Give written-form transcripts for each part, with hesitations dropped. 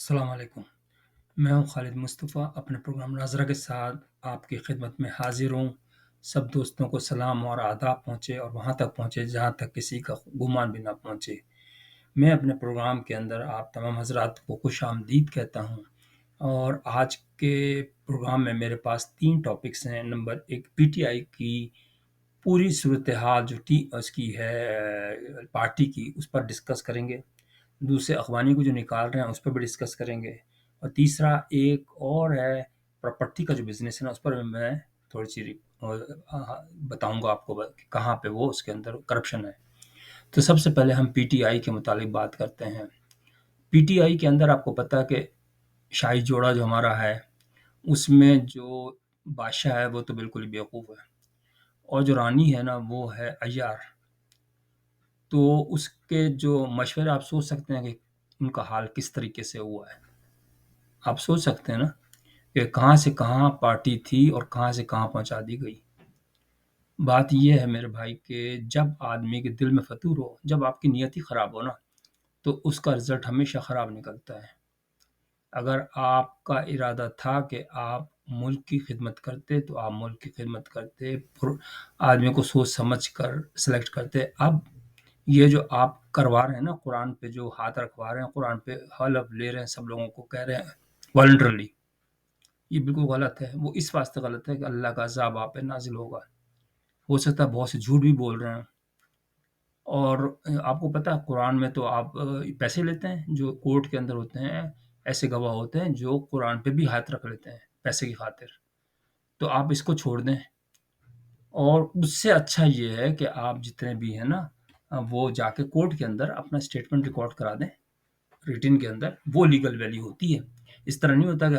अस्सलाम वालेकुम। मैं हूं खालिद मुस्तफ़ा अपने प्रोग्राम नाज़रा के साथ आपकी खिदमत में हाज़िर हूं। सब दोस्तों को सलाम और आदाब पहुंचे और वहां तक पहुंचे जहां तक किसी का गुमान भी ना पहुंचे। मैं अपने प्रोग्राम के अंदर आप तमाम हज़रात को खुशामदीद कहता हूं और आज के प्रोग्राम में मेरे पास 3 टॉपिक्स हैं। नंबर 1 पीटीआई की पूरी सूरत-ए-हाल जो टी उसकी है पार्टी की, उस पर डिस्कस करेंगे। दूसरे अखवानी को जो निकाल रहे हैं उस पर भी डिस्कस करेंगे और तीसरा एक और है प्रॉपर्टी का जो बिजनेस है ना, उस पर मैं थोड़ी सी बताऊंगा आपको कि कहाँ पे वो उसके अंदर करप्शन है। तो सबसे पहले हम पीटीआई के मुतालिक बात करते हैं। पीटीआई के अंदर आपको पता है कि शाही जोड़ा जो हमारा है उसमें जो बादशाह है वो तो बिल्कुल ही बेवकूफ़ है और जो रानी है ना वो है अय्यार। तो उसके जो मशवरे आप सोच सकते हैं कि उनका हाल किस तरीके से हुआ है। आप सोच सकते हैं ना कि कहाँ से कहाँ पार्टी थी और कहाँ से कहाँ पहुँचा दी गई। बात ये है मेरे भाई कि जब आदमी के दिल में फ़तूर हो, जब आपकी नियत ही ख़राब हो ना, तो उसका रिज़ल्ट हमेशा ख़राब निकलता है। अगर आपका इरादा था कि आप मुल्क की खिदमत करते, तो आप मुल्क की खिदमत करते, आदमी को सोच समझ कर सेलेक्ट करते। अब ये जो आप करवा रहे हैं ना, कुरान पे जो हाथ रखवा रहे हैं, कुरान पे हलफ ले रहे हैं, सब लोगों को कह रहे हैं वॉलंटरली, ये बिल्कुल गलत है। वो इस वास्ते गलत है कि अल्लाह का अज़ाब आप पे नाज़िल होगा। हो सकता है बहुत से झूठ भी बोल रहे हैं और आपको पता है कुरान में तो आप पैसे लेते हैं, जो कोर्ट के अंदर होते हैं, ऐसे गवाह होते हैं जो कुरान पे भी हाथ रख लेते हैं पैसे की खातिर। तो आप इसको छोड़ दें और उससे अच्छा ये है कि आप जितने भी हैं ना वो जाके कोर्ट के अंदर अपना स्टेटमेंट रिकॉर्ड करा दें रिटन के अंदर, वो लीगल वैल्यू होती है। इस तरह नहीं होता कि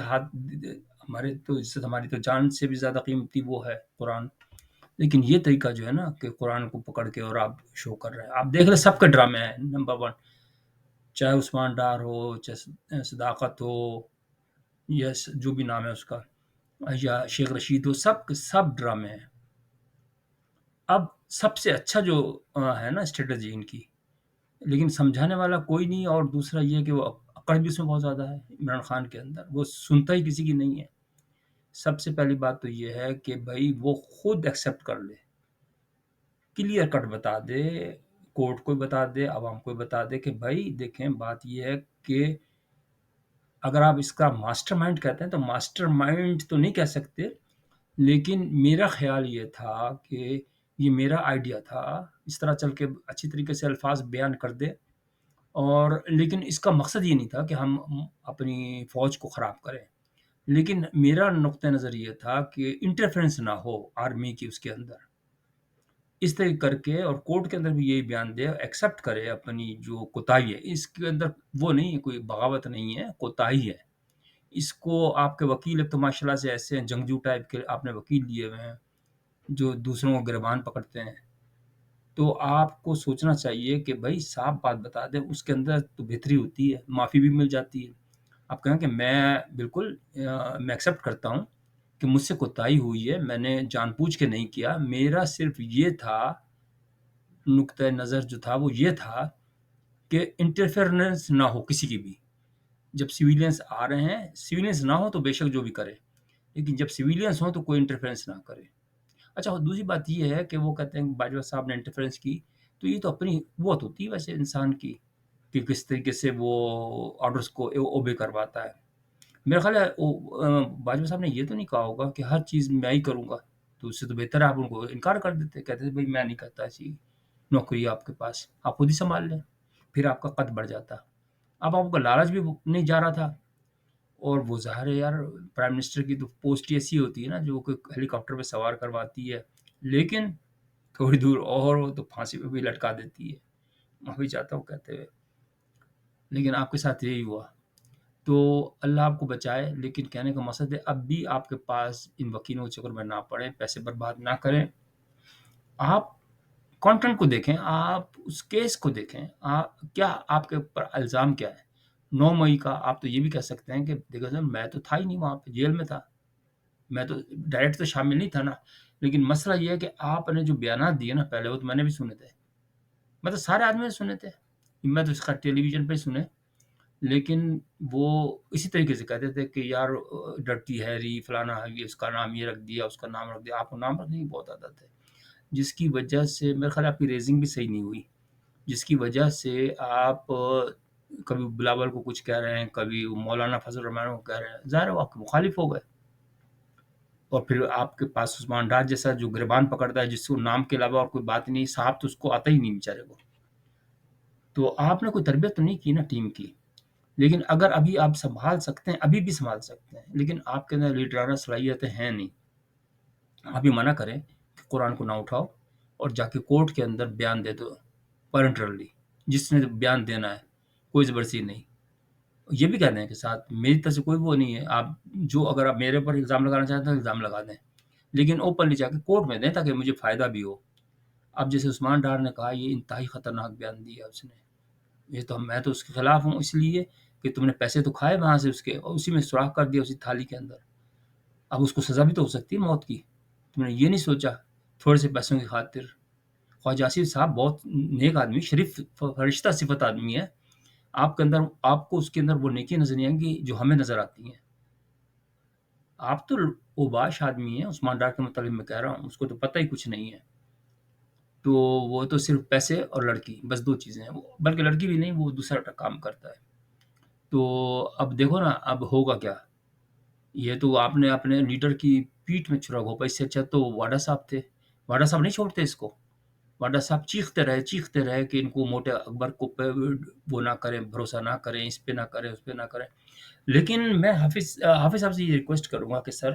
हमारे तो इज्जत, हमारी तो जान से भी ज़्यादा कीमती वो है कुरान। लेकिन ये तरीका जो है ना कि कुरान को पकड़ के और आप शो कर रहे हैं, आप देख रहे हैं सबके ड्रामे हैं। नंबर 1 चाहे उस्मान डार हो, चाहे सदाकत हो या जो भी नाम है उसका, या शेख रशीद हो, सब के सब ड्रामे हैं। अब सबसे अच्छा जो है ना स्ट्रेटजी इनकी, लेकिन समझाने वाला कोई नहीं। और दूसरा ये कि वो अकड़ भी उसमें बहुत ज़्यादा है इमरान खान के अंदर, वो सुनता ही किसी की नहीं है। सबसे पहली बात तो ये है कि भाई वो खुद एक्सेप्ट कर ले, क्लियर कट बता दे, कोर्ट को बता दे, आवाम को बता दे कि भाई देखें बात ये है कि अगर आप इसका मास्टरमाइंड कहते हैं तो मास्टरमाइंड तो नहीं कह सकते, लेकिन मेरा ख़्याल ये था कि ये मेरा आइडिया था, इस तरह चल के अच्छी तरीके से अल्फ़ाज़ बयान कर दे। और लेकिन इसका मकसद ये नहीं था कि हम अपनी फ़ौज को ख़राब करें। लेकिन मेरा नुक्ता नज़र ये था कि इंटरफेरेंस ना हो आर्मी की उसके अंदर। इस तरह करके और कोर्ट के अंदर भी यही बयान दे, एक्सेप्ट करे अपनी जो कोताही है। इसके अंदर वो नहीं है, कोई बगावत नहीं है, कोताही है। इसको आपके वकील एक तो माशाल्लाह से ऐसे हैं, जंगजू टाइप के आपने वकील लिए हुए हैं, जो दूसरों को गिरबान पकड़ते हैं। तो आपको सोचना चाहिए कि भई साफ बात बता दें, उसके अंदर तो बेहतरी होती है, माफ़ी भी मिल जाती है। आप कहें कि मैं बिल्कुल मैं एक्सेप्ट करता हूँ कि मुझसे कोताही हुई है, मैंने जानबूझ के नहीं किया। मेरा सिर्फ़ ये था, नुक्ता नज़र जो था वो ये था कि इंटरफेरेंस ना हो किसी की भी। जब सिविलियंस आ रहे हैं, सिविलियंस ना हो तो बेशक जो भी करे, लेकिन जब सिविलियंस हों तो कोई इंटरफेरेंस ना करे। अच्छा, और दूसरी बात ये है कि वो कहते हैं कि बाजवा साहब ने इंटरफेरेंस की, तो ये तो अपनी वो होती है वैसे इंसान की, कि किस तरीके से वो ऑर्डर्स को ओबे करवाता है। मेरा ख़्याल है बाजवा साहब ने ये तो नहीं कहा होगा कि हर चीज़ मैं ही करूँगा, तो उससे तो बेहतर है आप उनको इनकार कर देते, कहते भई मैं नहीं करता ऐसी नौकरी है आपके पास, आप खुद ही सँभाल लें, फिर आपका कद बढ़ जाता। अब आपका लालच भी नहीं जा रहा था और वो ज़ाहिर है यार, प्राइम मिनिस्टर की तो पोस्ट ही ऐसी होती है ना जो कि हेलीकॉप्टर पे सवार करवाती है, लेकिन थोड़ी दूर और हो तो फांसी पे भी लटका देती है। माफ़ी चाहता हूँ कहते हुए, लेकिन आपके साथ यही हुआ। तो अल्लाह आपको बचाए, लेकिन कहने का मकसद है अब भी आपके पास इन वकीलों के चक्कर में ना पड़ें, पैसे बर्बाद ना करें। आप कंटेंट को देखें, आप उस केस को देखें, क्या आपके ऊपर इल्ज़ाम क्या है? 9 मई का आप तो ये भी कह सकते हैं कि देखो सर मैं तो था ही नहीं वहाँ पे, जेल में था। मैं तो डायरेक्ट तो शामिल नहीं था ना। लेकिन मसला ये है कि आपने जो बयानात दिए ना पहले, वो तो मैंने भी सुने थे। मतलब सारे आदमी ने सुने थे। मैं तो इसका टेलीविज़न पे ही सुने। لیکن وہ اسی طریقے سے کہتے تھے کہ یار ڈرٹی ہیری فلانا ہے، اس کا نام یہ رکھ دیا، اس کا نام رکھ دیا. آپ کو نام رکھنے کی بہت عادت ہے، جس کی وجہ سے میرے خیال آپ کی ریزنگ بھی صحیح نہیں ہوئی، جس کی وجہ سے آپ کبھی بلاول کو کچھ کہہ رہے ہیں، کبھی مولانا فضل الرحمان کو کہہ رہے ہیں، ظاہر ہے وہ آپ کے مخالف ہو گئے. اور پھر آپ کے پاس عثمان ڈار جیسا جو گریبان پکڑتا ہے، جس کو نام کے علاوہ اور کوئی بات نہیں، صاحب تو اس کو آتا ہی نہیں بیچارے کو. تو آپ نے کوئی تربیت تو نہیں کی نا ٹیم کی. لیکن اگر ابھی آپ سنبھال سکتے ہیں، ابھی بھی سنبھال سکتے ہیں، لیکن آپ کے اندر لیڈرانہ صلاحیتیں ہیں نہیں. آپ یہ منع کریں کہ قرآن کو نہ اٹھاؤ اور جا کے کورٹ کے اندر بیان دے دو والنٹرلی، جس نے بیان دینا ہے، کوئی زبردستی نہیں. یہ بھی کہہ دیں کہ ساتھ میری طرف سے کوئی وہ نہیں ہے، آپ جو اگر آپ میرے اوپر الزام لگانا چاہتے ہیں الزام لگا دیں، لیکن اوپنلی جا کے کورٹ میں دیں تاکہ مجھے فائدہ بھی ہو. اب جیسے عثمان ڈار نے کہا یہ انتہائی خطرناک بیان دیا اس نے، یہ تو میں تو اس کے خلاف ہوں، اس لیے کہ تم نے پیسے تو کھائے وہاں سے اس کے، اور اسی میں سوراخ کر دیا اسی تھالی کے اندر. اب اس کو سزا بھی تو ہو سکتی ہے موت کی. تم نے یہ نہیں سوچا تھوڑے سے پیسوں کی خاطر. خواجہ آصف صاحب بہت نیک آدمی، شریف فرشتہ صفت آدمی ہے. آپ کے اندر، آپ کو اس کے اندر وہ نیکی نظر نہیں آئیں گی جو ہمیں نظر آتی ہیں. آپ تو اوباش آدمی ہیں. عثمان ڈار کے متعلق میں کہہ رہا ہوں، اس کو تو پتہ ہی کچھ نہیں ہے. تو وہ تو صرف پیسے اور لڑکی، بس دو چیزیں ہیں. بلکہ لڑکی بھی نہیں، وہ دوسرا کام کرتا ہے. تو اب دیکھو نا اب ہوگا کیا. یہ تو آپ نے اپنے لیڈر کی پیٹ میں چھرا گھونپا. اس سے اچھا تو واڈا صاحب تھے. واڈا صاحب نہیں چھوڑتے اس کو. واڈا صاحب چیختے رہے کہ ان کو موٹے اکبر کو پہ وہ نہ کریں، بھروسہ نہ کریں، اس پہ نہ کریں، اس پہ نہ کریں. لیکن میں حافظ صاحب سے یہ ریکویسٹ کروں گا کہ سر،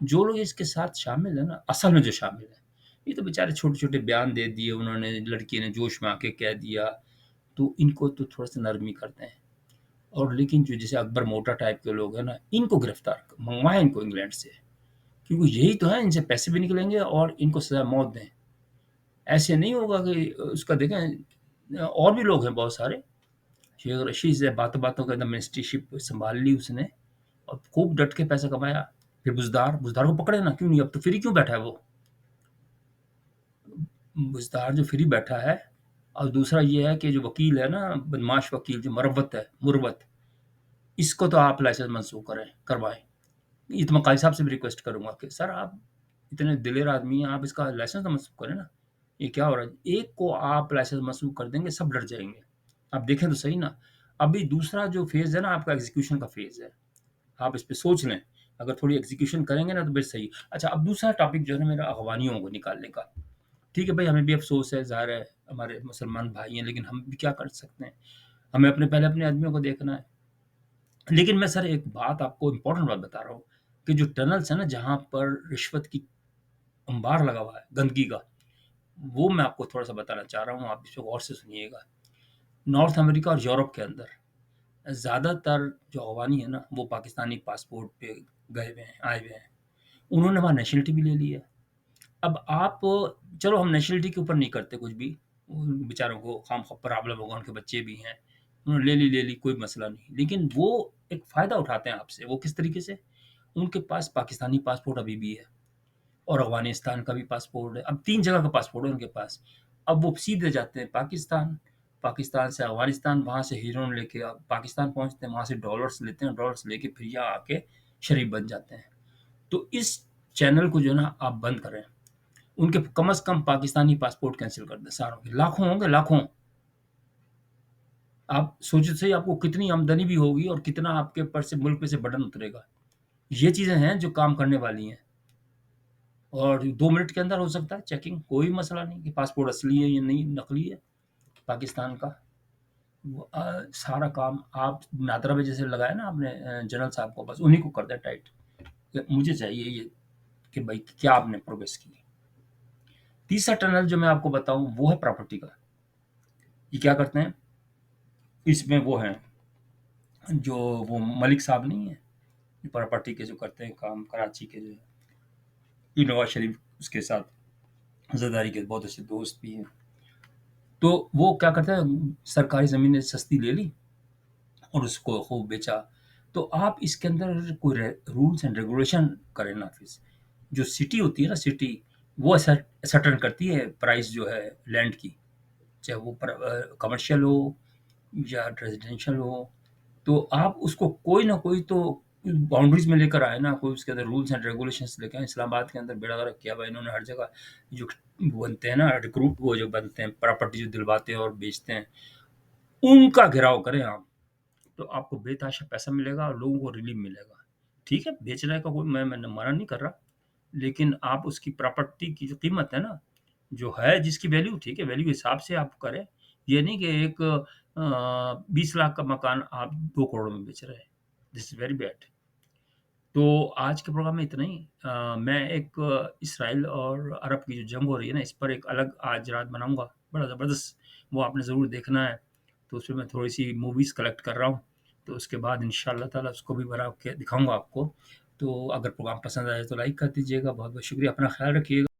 جو لوگ اس کے ساتھ شامل ہیں نا، اصل میں جو شامل ہیں، یہ تو بیچارے چھوٹے چھوٹے بیان دے دیے انہوں نے، لڑکی نے جوش میں آ کے کہہ دیا، تو ان کو تو تھوڑا سا نرمی کرتے ہیں. اور لیکن جو جیسے اکبر موٹا ٹائپ کے لوگ ہیں نا، ان کو گرفتار منگوائیں ان کو انگلینڈ سے، کیونکہ یہی تو ہے، ان سے پیسے بھی نکلیں گے اور ان کو سزا موت دیں. ایسے نہیں ہوگا کہ اس کا دیکھیں اور بھی لوگ ہیں بہت سارے. شیخ رشید سے باتوں باتوں کے اندر منسٹری شپ سنبھال لی اس نے اور خوب ڈٹ کے پیسہ کمایا. پھر بزدار کو پکڑے نا، کیوں نہیں، اب تو فری کیوں بیٹھا ہے وہ بزدار جو فری بیٹھا ہے. اور دوسرا یہ ہے کہ جو وکیل ہے نا، بدماش وکیل جو مروت، اس کو تو آپ لائسنس منسوخ کروائیں. یہ تو میں قاضی صاحب سے بھی ریکویسٹ کروں گا کہ سر آپ اتنے دلیر آدمی ہیں، آپ اس کا لائسنس تو منسوخ کریں نا. یہ کیا ہو رہا ہے، ایک کو آپ لائسنس منسوخ کر دیں گے سب ڈر جائیں گے. آپ دیکھیں تو صحیح نا. ابھی دوسرا جو فیز ہے نا آپ کا ایگزیکیوشن کا فیز ہے. آپ اس پہ سوچ لیں، اگر تھوڑی ایگزیکیوشن کریں گے نا تو بس صحیح. اچھا، اب دوسرا ٹاپک جو ہے نا میرا اغوانیوں کو نکالنے کا. ٹھیک ہے بھائی، ہمیں بھی افسوس ہے، ظاہر ہے ہمارے مسلمان بھائی ہیں، لیکن ہم بھی کیا کر سکتے ہیں، ہمیں پہلے اپنے آدمیوں کو دیکھنا ہے. لیکن میں سر ایک بات آپ کو امپورٹنٹ بات بتا رہا ہوں کہ جو ٹنلس ہیں نا جہاں پر رشوت کی انبار لگا ہوا ہے، گندگی کا، وہ میں آپ کو تھوڑا سا بتانا چاہ رہا ہوں. آپ اس کو غور سے سنیے گا. نارتھ امریکہ اور یورپ کے اندر زیادہ تر جو عوانی ہیں نا، وہ پاکستانی پاسپورٹ پہ گئے ہوئے ہیں، آئے ہوئے ہیں. انہوں نے وہاں نیشنلٹی بھی لے لی ہے. اب آپ، چلو ہم نیشنلٹی کے اوپر نہیں کرتے کچھ بھی، ان بیچاروں کو خام خواہ پرابلم ہوگا، ان کے بچے بھی ہیں، انہوں نے لے لی کوئی مسئلہ نہیں. لیکن وہ ایک فائدہ اٹھاتے ہیں آپ سے. وہ کس طریقے سے؟ ان کے پاس پاکستانی پاسپورٹ ابھی بھی ہے اور افغانستان کا بھی پاسپورٹ ہے. اب 3 جگہ کا پاسپورٹ ہے ان کے پاس. اب وہ سیدھے جاتے ہیں پاکستان سے افغانستان، وہاں سے ہیرون لے کے پاکستان پہنچتے ہیں، وہاں سے ڈالرز لیتے ہیں، ڈالرز لے کے پھر یہاں آ کے شریف بن جاتے ہیں. تو اس چینل کو جو ہے نا آپ بند کریں. ان کے کم از کم پاکستانی پاسپورٹ کینسل کر دیں ساروں کے. لاکھوں ہوں گے، لاکھوں. آپ سوچو صحیح، آپ کو کتنی آمدنی بھی ہوگی اور کتنا آپ کے پر سے ملک میں سے برڈن اترے گا. یہ چیزیں ہیں جو کام کرنے والی ہیں. اور 2 منٹ کے اندر ہو سکتا ہے چیکنگ، کوئی مسئلہ نہیں کہ پاسپورٹ اصلی ہے یا نہیں، نقلی ہے پاکستان کا. سارا کام آپ نادرا میں جیسے لگایا نا آپ نے جنرل صاحب کو، بس انہیں کو کر دیں ٹائٹ. کہ مجھے چاہیے یہ کہ بھائی کیا آپ نے پروگریس کی. تیسرا ٹنل جو میں آپ کو بتاؤں وہ ہے پراپرٹی کا. یہ کیا کرتے ہیں، اس میں وہ ہیں جو وہ ملک صاحب نہیں ہیں، پراپرٹی کے جو کرتے ہیں کام، کراچی کے جو ہے نواز شریف اس کے ساتھ زرداری کے بہت اچھے دوست بھی ہیں. تو وہ کیا کرتے ہیں، سرکاری زمینیں سستی لے لی اور اس کو خوب بیچا. تو آپ اس کے اندر کوئی رولس اینڈ ریگولیشن کریں نافذ. جو سٹی ہوتی ہے نا، سٹی وہ سٹرن کرتی ہے پرائس جو ہے لینڈ کی، چاہے وہ کمرشل ہو یا ریزیڈینشل ہو तो आप उसको कोई ना कोई तो बाउंड्रीज़ में लेकर आए ना, कोई उसके अंदर रूल्स एंड रेगुलेशंस लेके आए। इस्लामाबाद के अंदर बेड़ा गर्क किया हुआ है इन्होंने हर जगह। जो वो बनते हैं ना रिक्रूट, वो जो बनते हैं प्रॉपर्टी जो दिलवाते हैं और बेचते हैं, उनका घेराव करें आप। तो आपको बेतहाशा पैसा मिलेगा और लोगों को रिलीफ मिलेगा। ठीक है, बेचने का कोई मैं मना नहीं कर रहा, लेकिन आप उसकी प्रॉपर्टी की जो कीमत है ना, जो है जिसकी वैल्यू, ठीक है, वैल्यू के हिसाब से आप करें। ये नहीं कि एक 20 लाख का मकान आप 2 करोड़ में बेच रहे हैं। This is very bad. तो आज के प्रोग्राम में इतना ही। मैं एक इसराइल और अरब की जो जंग हो रही है ना, इस पर एक अलग आज रात बनाऊँगा, बड़ा ज़बरदस्त। वो आपने ज़रूर देखना है। तो उसमें मैं थोड़ी-सी मूवीज़ कलेक्ट कर रहा हूँ, तो उसके बाद इंशाअल्लाह ताला उसको भी बना के दिखाऊँगा आपको। तो अगर प्रोग्राम पसंद आए तो लाइक कर दीजिएगा। बहुत-बहुत शुक्रिया, अपना ख़्याल रखिएगा।